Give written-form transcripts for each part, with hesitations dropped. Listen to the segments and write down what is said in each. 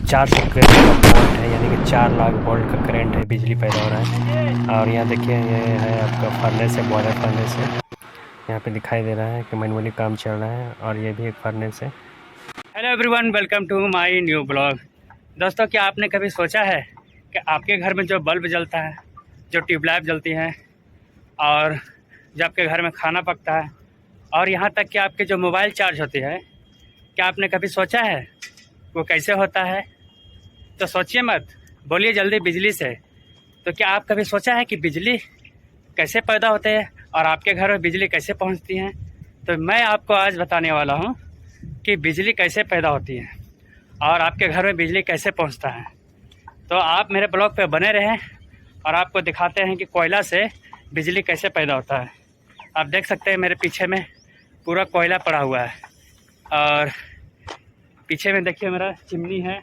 400 केवी का वोल्ट है, यानी कि 4 लाख वोल्ट का करंट है, बिजली पैदा हो रहा है। और यहाँ देखिए ये है आपका फर्नेस है, बॉयलर फर्नेस है। यहाँ पे दिखाई दे रहा है कि मैनुअली काम चल रहा है और ये भी एक फर्नेस है। Hello everyone, welcome to my new blog. दोस्तों, क्या आपने कभी सोचा है कि आपके घर में जो बल्ब जलता है, जो ट्यूबलाइट जलती हैं और जो आपके घर में खाना पकता है और यहाँ तक कि आपके जो मोबाइल चार्ज होती है, क्या आपने कभी सोचा है वो कैसे होता है? तो सोचिए मत, बोलिए जल्दी बिजली से। तो क्या आप कभी सोचा है कि बिजली कैसे पैदा होते हैं और आपके घर में बिजली कैसे पहुंचती हैं? तो मैं आपको आज बताने वाला हूं कि बिजली कैसे पैदा होती है और आपके घर में बिजली कैसे पहुंचता है। तो आप मेरे ब्लॉग पे बने रहें और आपको दिखाते हैं कि कोयला से बिजली कैसे पैदा होता है। आप देख सकते हैं मेरे पीछे में पूरा कोयला पड़ा हुआ है और पीछे में देखिए मेरा चिमनी है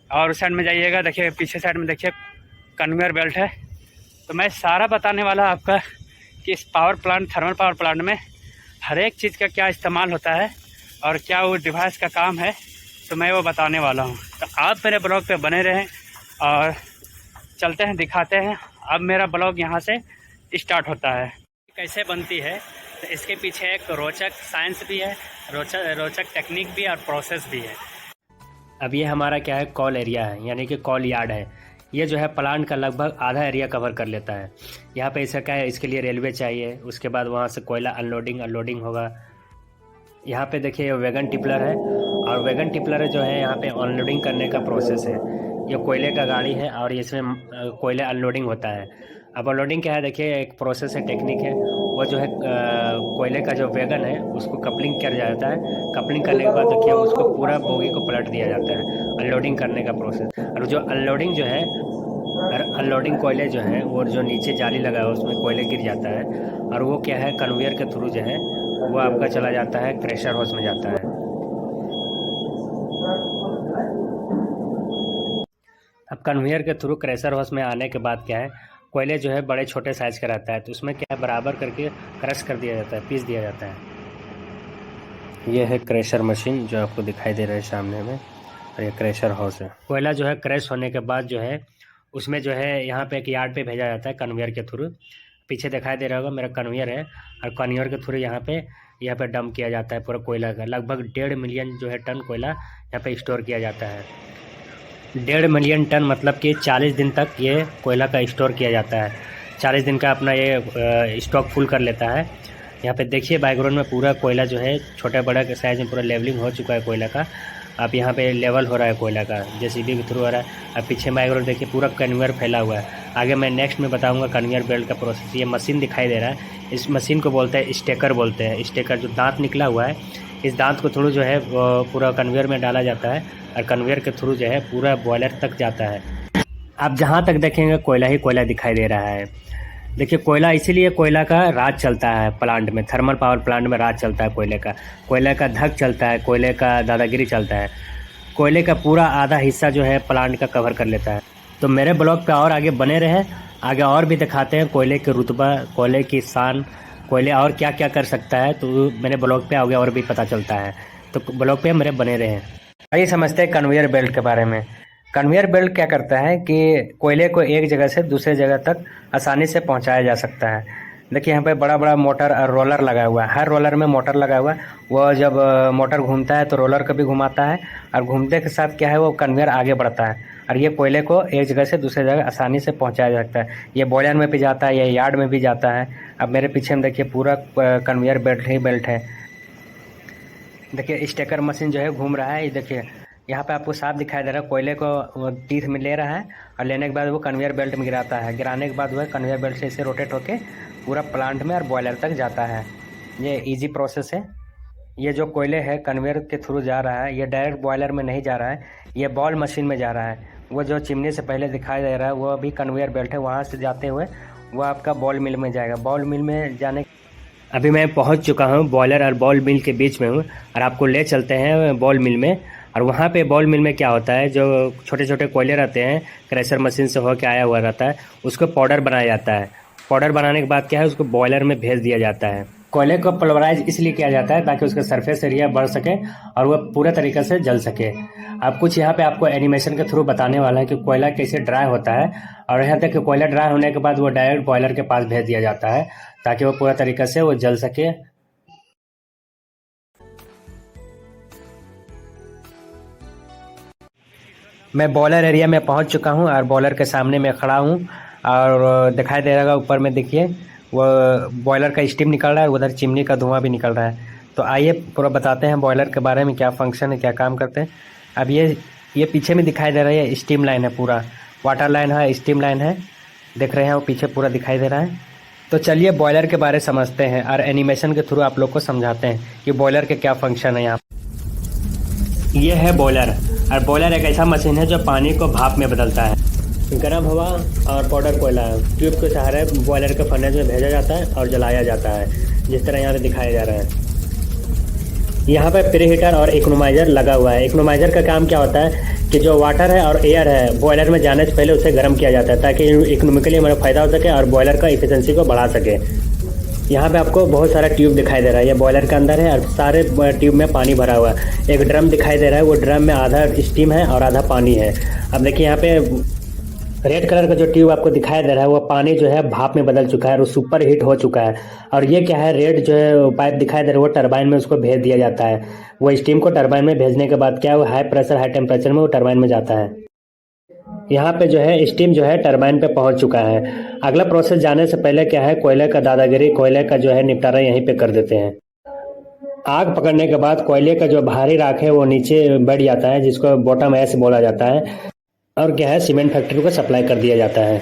और उस साइड में जाइएगा, देखिए पीछे साइड में देखिए कन्वेयर बेल्ट है। तो मैं सारा बताने वाला आपका कि इस power plant, thermal power plant में हर एक चीज़ का क्या इस्तेमाल होता है और क्या वो डिवाइस का काम है, तो मैं वो बताने वाला हूँ। तो आप मेरे ब्लॉग पे बने रहें और चलते हैं, दिखाते हैं। अब मेरा ब्लॉग यहाँ से स्टार्ट होता है। कैसे बनती है, तो इसके पीछे एक रोचक साइंस भी है, रोचक टेक्निक भी और प्रोसेस भी है। अब ये हमारा क्या है, कॉल एरिया है, यानी कि कॉल यार्ड है। ये जो है प्लांट का लगभग आधा एरिया कवर कर लेता है। यहाँ पे इसका क्या है, इसके लिए रेलवे चाहिए, उसके बाद वहाँ से कोयला अनलोडिंग होगा। यहाँ पे देखिए वैगन टिपलर है और वैगन टिपलर जो है यहाँ पे अनलोडिंग करने का प्रोसेस है। ये कोयले का गाड़ी है और इसमें कोयले अनलोडिंग होता है। अब अनलोडिंग क्या है, देखिए एक प्रोसेस है, टेक्निक है। वो जो है कोयले का जो वैगन है उसको कपलिंग किया जाता है। कपलिंग करने के बाद देखिए उसको पूरा बोगी को पलट दिया जाता है, अनलोडिंग करने का प्रोसेस। और जो अनलोडिंग जो है, अनलोडिंग कोयले जो है वो जो नीचे जाली लगा है उसमें कोयले गिर जाता है और वो क्या है, कन्वेयर के थ्रू जो है वो आपका चला जाता है, क्रेशर हाउस में जाता है। अब कन्वेयर के थ्रू क्रेशर हाउस में आने के बाद क्या है, कोयले जो है बड़े छोटे साइज़ का रहता है, तो उसमें क्या है, बराबर करके क्रश कर दिया जाता है, पीस दिया जाता है। ये है क्रेशर मशीन जो आपको दिखाई दे रहा है सामने में, और ये क्रेशर हाउस है। कोयला जो है क्रश होने के बाद जो है उसमें जो है यहाँ पे एक यार्ड पे भेजा जाता है कन्वेयर के थ्रू। पीछे दिखाई दे रहा होगा मेरा कन्वेयर है और कन्वेयर के थ्रू यहाँ पे डंप किया जाता है पूरा कोयला का। लगभग 1.5 मिलियन जो है टन कोयला यहाँ पे स्टोर किया जाता है। 1.5 मिलियन टन मतलब कि 40 दिन तक ये कोयला का स्टोर किया जाता है। 40 दिन का अपना ये स्टॉक फुल कर लेता है। यहाँ पे देखिए बैकग्राउंड में पूरा कोयला जो है छोटा बड़ा के साइज में पूरा लेवलिंग हो चुका है कोयला का। अब यहाँ पे लेवल हो रहा है कोयला का, जेसीबी के थ्रू हो रहा है। अब पीछे बैकग्राउंड देखिए पूरा कन्वेयर फैला हुआ है। आगे मैं नेक्स्ट में बताऊंगा कन्वेयर बेल्ट का प्रोसेस। ये मशीन दिखाई दे रहा है, इस मशीन को बोलते हैं स्टेकर बोलते हैं। स्टेकर जो दांत निकला हुआ है, इस दांत को थ्रू जो है वो पूरा कन्वेयर में डाला जाता है और कन्वेयर के थ्रू जो है पूरा बॉयलर तक जाता है। आप जहाँ तक देखेंगे कोयला ही कोयला दिखाई दे रहा है। देखिए कोयला, इसीलिए कोयला का राज चलता है प्लांट में, थर्मल पावर प्लांट में राज चलता है कोयले का। कोयले का धक चलता है, कोयले का दादागिरी चलता है। कोयले का पूरा आधा हिस्सा जो है प्लांट का कवर कर लेता है। तो मेरे ब्लॉग पे और आगे बने रहे, आगे और भी दिखाते हैं कोयले के रुतबा, कोयले की शान, कोयले और क्या क्या कर सकता है। तो मेरे ब्लॉग पे आगे और भी पता चलता है, तो ब्लॉग पे मेरे बने रहें। आइए समझते हैं कन्वेयर बेल्ट के बारे में। कन्वेयर बेल्ट क्या करता है कि कोयले को एक जगह से दूसरे जगह तक आसानी से पहुंचाया जा सकता है। देखिए यहाँ पे बड़ा बड़ा मोटर और रोलर लगा हुआ है, हर रोलर में मोटर लगा हुआ है। वो जब मोटर घूमता है तो रोलर को भी घुमाता है और घूमते के साथ क्या है, वो कन्वेयर आगे बढ़ता है और ये कोयले को एक जगह से दूसरे जगह आसानी से पहुंचाया जा सकता है। ये बॉयलर में भी जाता है, ये यार्ड में भी जाता है। अब मेरे पीछे में देखिए पूरा कन्वेयर बेल्ट ही बेल्ट है। देखिए स्टेकर मशीन जो है घूम रहा है, ये देखिए यहाँ पे आपको साफ दिखाई दे रहा है। कोयले को टीथ में ले रहा है और लेने के बाद वो कन्वेयर बेल्ट में गिराता है। गिराने के बाद वो कन्वेयर बेल्ट से इसे रोटेट होके पूरा प्लांट में और बॉयलर तक जाता है। ये इजी प्रोसेस है। ये जो कोयले है कन्वेयर के थ्रू जा रहा है, ये डायरेक्ट बॉयलर में नहीं जा रहा है, ये बॉल मशीन में जा रहा है। वो जो चिमनी से पहले दिखाई दे रहा है वो अभी कन्वेयर बेल्ट है, वहाँ से जाते हुए वो आपका बॉल मिल में जाएगा। बॉल मिल में जाने अभी मैं पहुँच चुका हूँ, बॉयलर और बॉल मिल के बीच में हूँ और आपको ले चलते हैं बॉल मिल में। और वहाँ पे बॉल मिल में क्या होता है, जो छोटे छोटे कोयले रहते हैं क्रेशर मशीन से होकर आया हुआ रहता है, उसको पाउडर बनाया जाता है। पाउडर बनाने के बाद क्या है, उसको बॉयलर में भेज दिया जाता है। कोयले को पल्वराइज इसलिए किया जाता है ताकि उसका सरफेस एरिया बढ़ सके और वह पूरे तरीके से जल सके। अब कुछ यहाँ पे आपको एनिमेशन के थ्रू बताने वाला है कि कोयला कैसे ड्राई होता है, और यहाँ तक कि कोयला ड्राई होने के बाद वो डायरेक्ट बॉयलर के पास भेज दिया जाता है ताकि वो पूरा तरीके से वो जल सके। मैं बॉयलर एरिया में पहुंच चुका हूं और बॉयलर के सामने मैं खड़ा हूं और दिखाई दे रहा है ऊपर में, देखिए वो बॉयलर का स्टीम निकल रहा है, उधर चिमनी का धुआं भी निकल रहा है। तो आइए पूरा बताते हैं बॉयलर के बारे में, क्या फंक्शन है, क्या काम करते हैं। अब ये पीछे में दिखाई दे रहा है, स्टीम लाइन है, पूरा वाटर लाइन है, स्टीम लाइन है, देख रहे हैं वो पीछे पूरा दिखाई दे रहा है। तो चलिए बॉयलर के बारे समझते हैं और एनिमेशन के थ्रू आप लोग को समझाते हैं कि बॉयलर के क्या फंक्शन है। यहाँ ये है बॉयलर, और बॉयलर एक ऐसा मशीन है जो पानी को भाप में बदलता है। गर्म हवा और पाउडर कोयला ट्यूब के सहारे बॉयलर के फर्नेस में भेजा जाता है और जलाया जाता है, जिस तरह यहाँ पे दिखाया जा रहा है। यहाँ पे प्री हीटर और इकोनोमाइजर लगा हुआ है। इकोनोमाइजर का काम क्या होता है कि जो वाटर है और एयर है बॉयलर में जाने से पहले उसे गर्म किया जाता है ताकि इकोनॉमिकली हमारा फ़ायदा हो सके और बॉयलर का इफिशिएंसी को बढ़ा सके। यहाँ पे आपको बहुत सारा ट्यूब दिखाई दे रहा है, ये बॉयलर के अंदर है और सारे ट्यूब में पानी भरा हुआ है। एक ड्रम दिखाई दे रहा है, वो ड्रम में आधा स्टीम है और आधा पानी है। अब देखिए यहाँ पे रेड कलर का जो ट्यूब आपको दिखाई दे रहा है वो पानी जो है भाप में बदल चुका है और वो सुपर हीट हो चुका है। और ये क्या है, रेड जो है पाइप दिखाई दे रहा है वो टरबाइन में उसको भेज दिया जाता है। वो स्टीम को टरबाइन में भेजने के बाद क्या है, वो हाई प्रेशर हाई टेम्परेचर में वो टरबाइन में जाता है। यहाँ पे जो है स्टीम जो है टरबाइन पे पहुंच चुका है। अगला प्रोसेस जाने से पहले क्या है, कोयले का दादागिरी, कोयले का जो है निपटारा यहीं पे कर देते हैं। आग पकड़ने के बाद कोयले का जो भारी राख है वो नीचे बैठ जाता है, जिसको बॉटम ऐश बोला जाता है, और क्या है सीमेंट फैक्ट्री को सप्लाई कर दिया जाता है।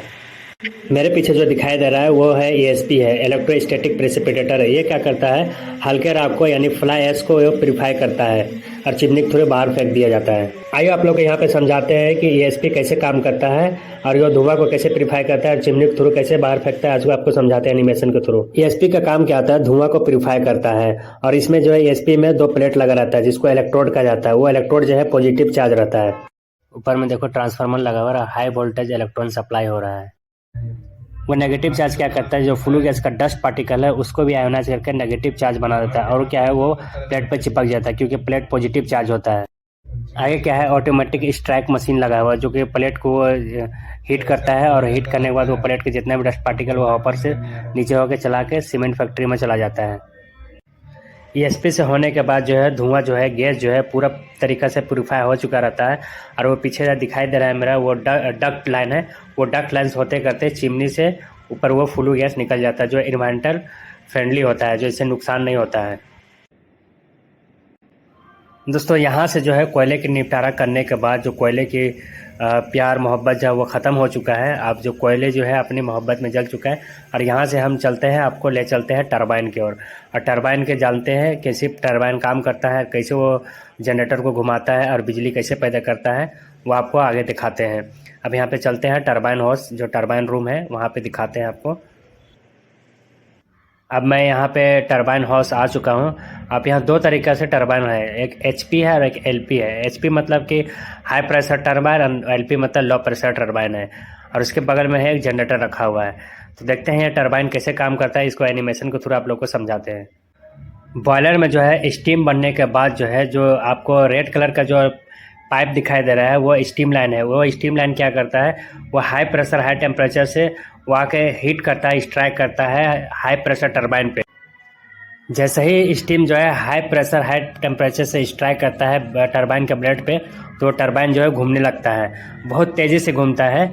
मेरे पीछे जो दिखाई दे रहा है वो है ESP है, इलेक्ट्रोस्टैटिक प्रेसिपिटेटर है। ये क्या करता है, हल्के राख को यानी फ्लाई ऐश को प्यूरिफाई करता है और चिमनी के थ्रू बाहर फेंक दिया जाता है। आइए आप लोग को यहाँ पे समझाते हैं कि ESP कैसे काम करता है और ये धुआं को कैसे प्यूरिफाई करता है और चिमनी के थ्रू कैसे बाहर फेंकता है। आज आपको समझाते हैं एनिमेशन के थ्रू। ESP का काम क्या आता है, धुआं को प्यूरिफाई करता है और इसमें जो है ESP में 2 प्लेट लगा रहता है जिसको इलेक्ट्रोड कहा जाता है। वो इलेक्ट्रोड जो है पॉजिटिव चार्ज रहता है। ऊपर में देखो ट्रांसफार्मर लगा हुआ है, हाई वोल्टेज इलेक्ट्रॉन सप्लाई हो रहा है। वो नेगेटिव चार्ज क्या करता है, जो फ्लू गैस का डस्ट पार्टिकल है उसको भी आयोनाइज करके नेगेटिव चार्ज बना देता है और क्या है वो प्लेट पे चिपक जाता है क्योंकि प्लेट पॉजिटिव चार्ज होता है। आगे क्या है, ऑटोमेटिक स्ट्राइक मशीन लगा हुआ है जो कि प्लेट को हीट करता है और हीट करने के बाद वो प्लेट के जितने भी डस्ट पार्टिकल वो ऊपर से नीचे होकर चला के सीमेंट फैक्ट्री में चला जाता है। ESP से होने के बाद जो है धुआं जो है गैस जो है पूरा तरीक़ा से प्यूरिफाई हो चुका रहता है। और वो पीछे दिखाई दे रहा है मेरा वो डक्ट लाइन है, वो डक्ट लाइन होते करते चिमनी से ऊपर वो फ्लू गैस निकल जाता है जो एनवायरमेंटल फ्रेंडली होता है, जो इससे नुकसान नहीं होता है। दोस्तों यहाँ से जो है कोयले की निपटारा करने के बाद जो कोयले की प्यार मोहब्बत जो है वो ख़त्म हो चुका है। अब जो कोयले जो है अपनी मोहब्बत में जल चुका है और यहाँ से हम चलते हैं, आपको ले चलते हैं टरबाइन की ओर। और टरबाइन के जानते हैं कैसे टरबाइन काम करता है, कैसे वो जनरेटर को घुमाता है और बिजली कैसे पैदा करता है, वो आपको आगे दिखाते हैं। अब यहाँ पे चलते हैं टरबाइन हाउस, जो टरबाइन रूम है वहाँ पे दिखाते हैं आपको। अब मैं यहाँ पे टरबाइन हाउस आ चुका हूँ। अब यहाँ 2 तरीक़े से टरबाइन है, एक HP है और एक LP है। HP मतलब कि हाई प्रेशर टरबाइन और LP मतलब लो प्रेशर टरबाइन है, और उसके बगल में है एक जनरेटर रखा हुआ है। तो देखते हैं ये टरबाइन कैसे काम करता है, इसको एनिमेशन के थ्रू आप लोग को समझाते हैं। बॉयलर में जो है स्टीम बनने के बाद जो है जो आपको रेड कलर का जो पाइप दिखाई दे रहा है वो स्टीम लाइन है। वो स्टीम लाइन क्या करता है, वो हाई प्रेशर हाई टेम्परेचर से वो आके हीट करता है, स्ट्राइक करता है हाई प्रेशर टरबाइन पे। जैसे ही स्टीम जो है हाई प्रेशर हाई टेम्परेचर से स्ट्राइक करता है टरबाइन के ब्लेड पे, तो टरबाइन जो है घूमने लगता है, बहुत तेज़ी से घूमता है।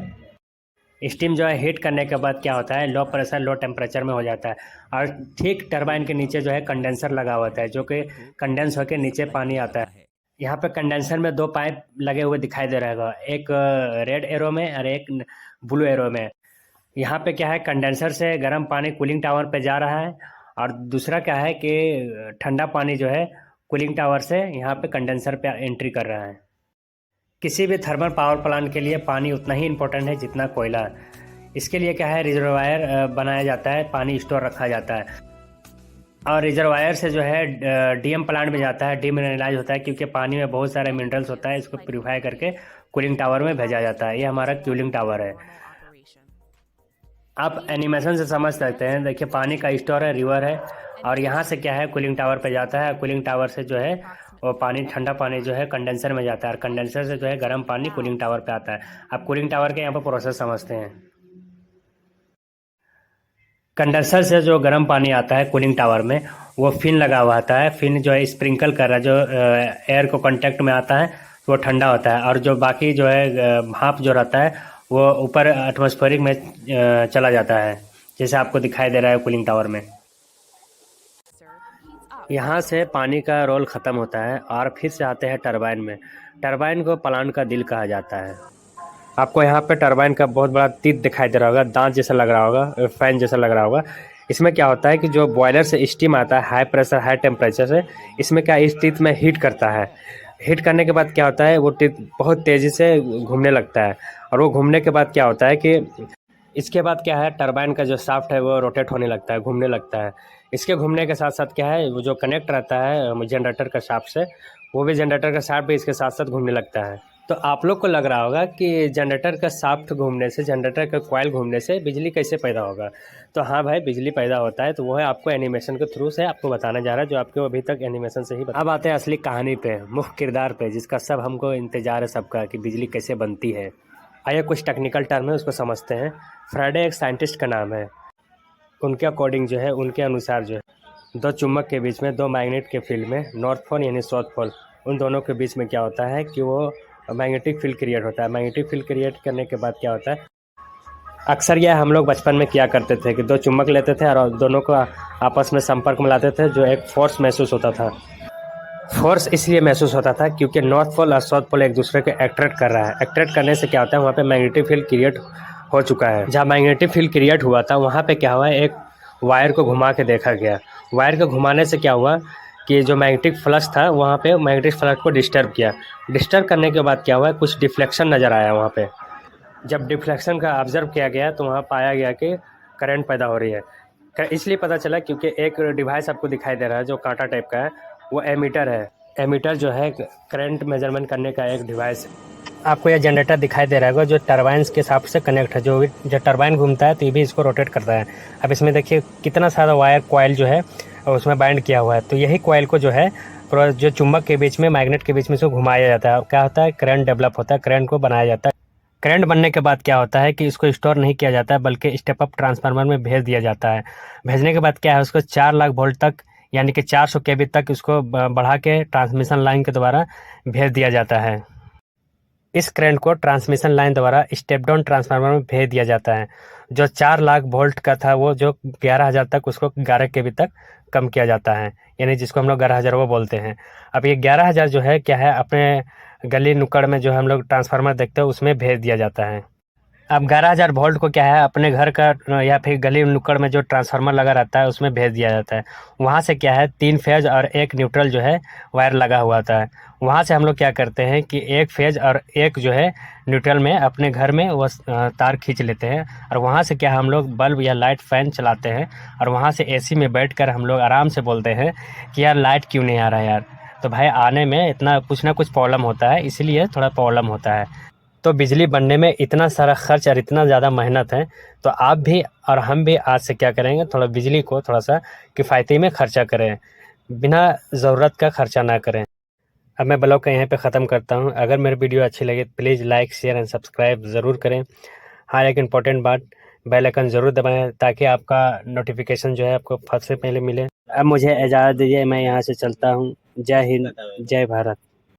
स्टीम जो है हीट करने के बाद क्या होता है, लो प्रेशर लो टेम्परेचर में हो जाता है और ठीक टरबाइन के नीचे जो है कंडेंसर लगा होता है जो कि कंडेंस होकर नीचे पानी आता है। यहाँ पे कंडेंसर में 2 पाइप लगे हुए दिखाई दे रहा है, एक रेड एरो में और एक ब्लू एरो में। यहाँ पे क्या है, कंडेंसर से गर्म पानी कूलिंग टावर पे जा रहा है और दूसरा क्या है कि ठंडा पानी जो है कूलिंग टावर से यहाँ पे कंडेंसर पे एंट्री कर रहा है। किसी भी थर्मल पावर प्लांट के लिए पानी उतना ही इम्पोर्टेंट है जितना कोयला। इसके लिए क्या है, रिजर्वायर बनाया जाता है, पानी स्टोर रखा जाता है और रिजर्वायर से जो है DM प्लांट में जाता है, डीमिनरलाइज होता है क्योंकि पानी में बहुत सारे मिनरल्स होता है, इसको प्यूरिफाई करके कूलिंग टावर में भेजा जाता है। ये हमारा कूलिंग टावर है। आप एनिमेशन से समझ सकते हैं, देखिए पानी का स्टोर है, रिवर है और यहाँ से क्या है कूलिंग टावर पे जाता है। कूलिंग टावर से जो है वो पानी, ठंडा पानी जो है कंडेंसर में जाता है, और कंडेंसर से जो है गर्म पानी कूलिंग टावर पे आता है। आप कूलिंग टावर के यहाँ पर प्रोसेस समझते हैं। कंडेंसर से जो गर्म पानी आता है कूलिंग टावर में, वो फिन लगा हुआ आता है। फिन जो है स्प्रिंकल कर रहा है, जो एयर को कांटेक्ट में आता है तो वो ठंडा होता है, और जो बाकी जो है भाप जो रहता है वो ऊपर एटमॉस्फेरिक में चला जाता है, जैसे आपको दिखाई दे रहा है कूलिंग टावर में। यहाँ से पानी का रोल ख़त्म होता है और फिर से आते हैं टरबाइन में। टरबाइन को प्लांट का दिल कहा जाता है। आपको यहाँ पे टरबाइन का बहुत बड़ा तीत दिखाई दे रहा होगा, दांत जैसा लग रहा होगा, फैन जैसा लग रहा होगा। इसमें क्या होता है कि जो बॉयलर से स्टीम आता है हाई प्रेशर हाई टेम्परेचर से, इसमें क्या इस तीत में हीट करता है। हीट करने के बाद क्या होता है, वो तीत बहुत तेज़ी से घूमने लगता है, और वो घूमने के बाद क्या होता है कि इसके बाद क्या है, टरबाइन का जो शाफ्ट है वो रोटेट होने लगता है, घूमने लगता है। इसके घूमने के साथ साथ क्या है, वो जो कनेक्ट रहता है जनरेटर का शाफ्ट से, वो भी जनरेटर का शाफ्ट भी इसके साथ साथ घूमने लगता है। तो आप लोग को लग रहा होगा कि जनरेटर का शाफ्ट घूमने से, जनरेटर का कॉइल घूमने से बिजली कैसे पैदा होगा। तो हाँ भाई, बिजली पैदा होता है, तो वो है आपको एनिमेशन के थ्रू से आपको बताने जा रहा है, जो आपको अभी तक एनिमेशन से ही अब आते हैं असली कहानी पे, मुख्य किरदार पे, जिसका सब हमको इंतजार है सबका कि बिजली कैसे बनती है। आइए कुछ टेक्निकल टर्म है उसको समझते हैं। फ्राइडे एक साइंटिस्ट का नाम है। उनके अकॉर्डिंग जो है, उनके अनुसार जो है, दो चुम्बक के बीच में, दो मैग्नेट के फील्ड में, नॉर्थ पोल यानी साउथ पोल, उन दोनों के बीच में क्या होता है कि वो मैग्नेटिक फील्ड क्रिएट होता है। मैग्नेटिक फील्ड क्रिएट करने के बाद क्या होता है, अक्सर यह हम लोग बचपन में किया करते थे कि दो चुम्बक लेते थे और दोनों को आपस में संपर्क में लाते थे, जो एक फोर्स महसूस होता था। फोर्स इसलिए महसूस होता था क्योंकि नॉर्थ पोल और साउथ पोल एक दूसरे को अट्रैक्ट कर रहा है। अट्रैक्ट करने से क्या होता है, वहाँ पे मैग्नेटिक फील्ड क्रिएट हो चुका है। जहाँ मैग्नेटिक फील्ड क्रिएट हुआ था वहाँ पे क्या हुआ, एक वायर को घुमा के देखा गया। वायर को घुमाने से क्या हुआ कि जो मैग्नेटिक फ्लक्स था वहाँ पे मैग्नेटिक फ्लक्स को डिस्टर्ब किया। डिस्टर्ब करने के बाद क्या हुआ, कुछ डिफ्लेक्शन नज़र आया वहाँ पे। जब डिफ्लेक्शन का ऑब्जर्व किया गया तो वहाँ पाया गया कि करंट पैदा हो रही है। इसलिए पता चला क्योंकि एक डिवाइस आपको दिखाई दे रहा है जो कांटा टाइप का है, वो एमीटर है। एमीटर जो है करंट मेजरमेंट करने का एक डिवाइस है। आपको यह जनरेटर दिखाई दे रहा होगा जो टरबाइन्स के हिसाब से कनेक्ट है। जो टरबाइन घूमता है तो ये भी इसको रोटेट करता है। अब इसमें देखिए कितना सारा वायर कॉइल जो है उसमें बाइंड किया हुआ है। तो यही कॉइल को जो है जो चुंबक के बीच में, मैग्नेट के बीच में से घुमाया जाता है। क्या होता है, करंट डेवलप होता है, करंट को बनाया जाता है। करंट बनने के बाद क्या होता है कि इसको स्टोर नहीं किया जाता है, बल्कि स्टेप अप ट्रांसफार्मर में भेज दिया जाता है। भेजने के बाद क्या है, उसको 4 लाख वोल्ट तक यानी कि 400 केवी तक इसको बढ़ा के ट्रांसमिशन लाइन के द्वारा भेज दिया जाता है। इस करंट को ट्रांसमिशन लाइन द्वारा स्टेप डाउन ट्रांसफार्मर में भेज दिया जाता है। जो 4 लाख वोल्ट का था वो जो 11,000 तक, उसको 11 केवी तक कम किया जाता है, यानी जिसको हम लोग 11,000 वो बोलते हैं। अब ये 11,000 जो है क्या है, अपने गली नुक्कड़ में जो हम लोग ट्रांसफार्मर देखते हैं उसमें भेज दिया जाता है। अब 11,000 वोल्ट को क्या है, अपने घर का या फिर गली नुक्कड़ में जो ट्रांसफार्मर लगा रहता है उसमें भेज दिया जाता है। वहाँ से क्या है, 3 फेज और 1 न्यूट्रल जो है वायर लगा हुआ होता है। वहाँ से हम लोग क्या करते हैं कि 1 फेज और 1 जो है न्यूट्रल में अपने घर में वो तार खींच लेते हैं, और वहाँ से क्या हम लोग बल्ब या लाइट फैन चलाते हैं, और वहाँ से एसी में बैठकर हम लोग आराम से बोलते हैं कि यार लाइट क्यों नहीं आ रहा है यार। तो भाई आने में इतना कुछ ना कुछ प्रॉब्लम होता है, इसलिए थोड़ा प्रॉब्लम होता है। तो बिजली बनने में इतना सारा खर्च और इतना ज़्यादा मेहनत है, तो आप भी और हम भी आज से क्या करेंगे, थोड़ा बिजली को थोड़ा सा किफ़ायती में खर्चा करें, बिना ज़रूरत का खर्चा ना करें। अब मैं ब्लॉग का यहीं पे ख़त्म करता हूँ। अगर मेरी वीडियो अच्छी लगे please like share and subscribe ज़रूर करें। हाँ, एक इम्पॉर्टेंट बात, बेल आइकन ज़रूर दबाएं ताकि आपका नोटिफिकेशन जो है आपको सबसे पहले मिले। अब मुझे इजाज़त दीजिए, मैं यहाँ से चलता हूँ। जय हिंद, जय भारत।